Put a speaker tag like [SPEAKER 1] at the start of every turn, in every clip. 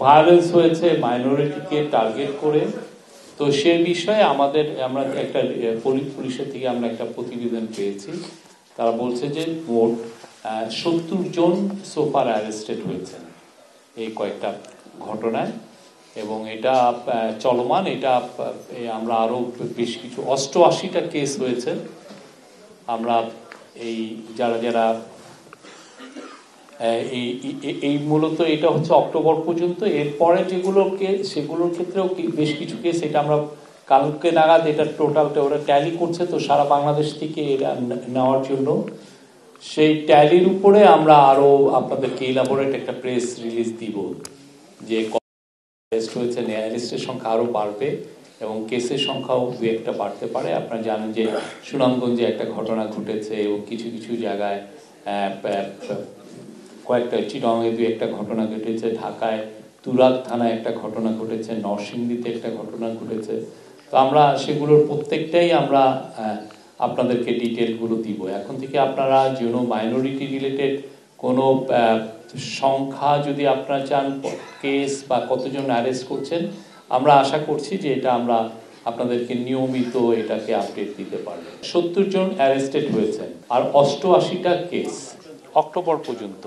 [SPEAKER 1] Violence হয়েছে মাইনরিটিকে target করে। তো সে বিষয়ে আমরা একটা পুলিশের থেকে আমরা একটা প্রতিবেদন পেয়েছি। তারা বলছে যে মোট 70 জন সোফার অ্যারেস্টেড হয়েছেন এই কয়েকটা ঘটনায়, এবং এটা চলমান। এটা আমরা আরো বেশ কিছু 88টা কেস হয়েছে। আমরা এই যারা যারা এই মূলত এটা হচ্ছে অক্টোবর পর্যন্ত। এরপরে যেগুলোকে সেগুলোর ক্ষেত্রেও বেশ কিছু কেস, এটা আমরা কালকে নাগাদ এটা টোটালটা ওরা ট্যালি করছে, তো সারা বাংলাদেশ থেকে এটা নেওয়ার জন্য সেই ট্যালির উপরে আমরা আরো আপনাদেরকে ইলাবোরেট একটা প্রেস রিলিজ দিব যে অ্যারেস্ট হয়েছে, অ্যারেস্টের সংখ্যা আরো বাড়বে এবং কেসের সংখ্যাও দু একটা বাড়তে পারে। আপনারা জানেন যে সুনামগঞ্জে একটা ঘটনা ঘটেছে এবং কিছু কিছু জায়গায় কয়েকটা, চিটাগাংয়ে দু একটা ঘটনা ঘটেছে, ঢাকায় তুরাগ থানায় একটা ঘটনা ঘটেছে, নরসিংদীতে একটা ঘটনা ঘটেছে। তো আমরা সেগুলোর প্রত্যেকটাই আমরা আপনাদেরকে ডিটেলগুলো দিব। এখন থেকে আপনারা যেন মাইনরিটি রিলেটেড কোনো সংখ্যা যদি আপনারা চান, কেস বা কতজন অ্যারেস্ট করছেন, আমরা আশা করছি যে এটা আমরা আপনাদেরকে নিয়মিত এটাকে আপডেট দিতে পারবো। 70 জন অ্যারেস্টেড হয়েছেন আর 88টা কেস অক্টোবর পর্যন্ত।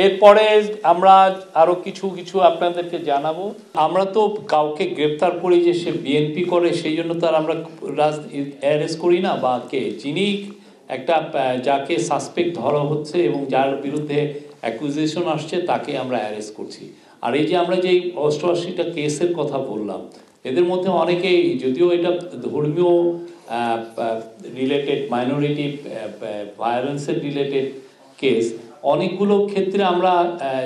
[SPEAKER 1] এরপরে আমরা আরো কিছু কিছু আপনাদেরকে জানাবো। আমরা তো কাউকে গ্রেফতার করি যে সে বিএনপি করে সেই জন্য তার আমরা অ্যারেস্ট করি না, বা কে যিনি একটা যাকে সাসপেক্ট ধরা হচ্ছে এবং যার বিরুদ্ধে অ্যাকুজিশন আসছে তাকে আমরা অ্যারেস্ট করছি। আর এই যে আমরা যে 88টা কেসের কথা বললাম, এদের মধ্যে অনেকেই, যদিও এটা ধর্মীয় রিলেটেড, মাইনরিটি ভায়োলেন্সের রিলেটেড কেস, অনেকগুলো ক্ষেত্রে আমরা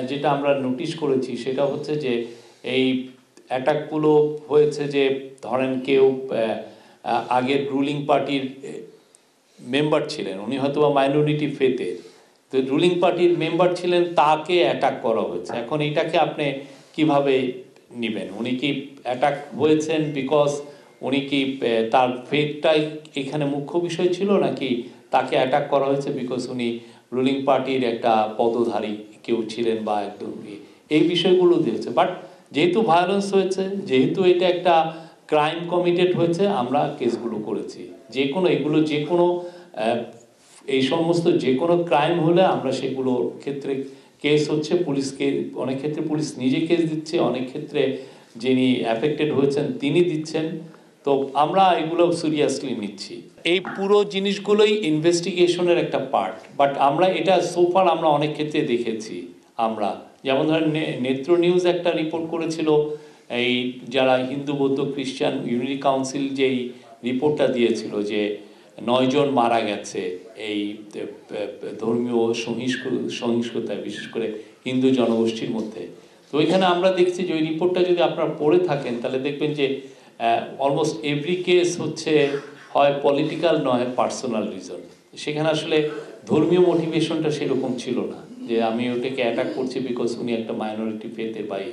[SPEAKER 1] যেটা আমরা নোটিশ করেছি সেটা হচ্ছে যে এই অ্যাটাকগুলো হয়েছে যে ধরেন কেউ আগের রুলিং পার্টির মেম্বার ছিলেন, উনি হয়তো বা মাইনরিটি ফেথের, তো রুলিং পার্টির মেম্বার ছিলেন, তাকে অ্যাটাক করা হয়েছে। এখন এটাকে আপনি কিভাবে নেবেন? উনি কি অ্যাটাক হয়েছেন বিকজ উনি কি তার ফেথটাই এখানে মুখ্য বিষয় ছিল, নাকি তাকে অ্যাটাক করা হয়েছে বিকজ উনি রুলিং পার্টির একটা পদধারী কেউ ছিলেন বা একদম এই বিষয়গুলো দিয়েছে। বাট যেহেতু ভায়োলেন্স হয়েছে, যেহেতু এটা একটা ক্রাইম কমিটেড হয়েছে, আমরা কেসগুলো করেছি। যে কোনো এগুলো যে কোনো এই সমস্ত যে কোনো ক্রাইম হলে আমরা সেগুলোর ক্ষেত্রে কেস হচ্ছে, পুলিশকে অনেক ক্ষেত্রে পুলিশ নিজে কেস দিচ্ছে, অনেক ক্ষেত্রে যিনি অ্যাফেক্টেড হয়েছেন তিনি দিচ্ছেন। তো আমরা এগুলো সিরিয়াসলি নিচ্ছি। এই পুরো জিনিসগুলোই ইনভেস্টিগেশনের একটা পার্ট। বাট আমরা এটা সোফার আমরা অনেক ক্ষেত্রে দেখেছি। আমরা যেমন ধরেন নেত্র নিউজ একটা রিপোর্ট করেছিল, এই যারা হিন্দু বৌদ্ধ খ্রিস্টান ইউনিটি কাউন্সিল যেই রিপোর্টটা দিয়েছিল যে 9 জন মারা গেছে এই ধর্মীয় সহিংসতায়, বিশেষ করে হিন্দু জনগোষ্ঠীর মধ্যে। তো ওইখানে আমরা দেখছি যে ওই রিপোর্টটা যদি আপনারা পড়ে থাকেন তাহলে দেখবেন যে অলমোস্ট এভরি কেস হচ্ছে হয় পলিটিক্যাল নয় পার্সোনাল রিজন। সেখানে আসলে ধর্মীয় মোটিভেশনটা সেরকম ছিল না যে আমি ওটাকে অ্যাটাক করছি বিকজ উনি একটা মাইনরিটি ফেথের বাই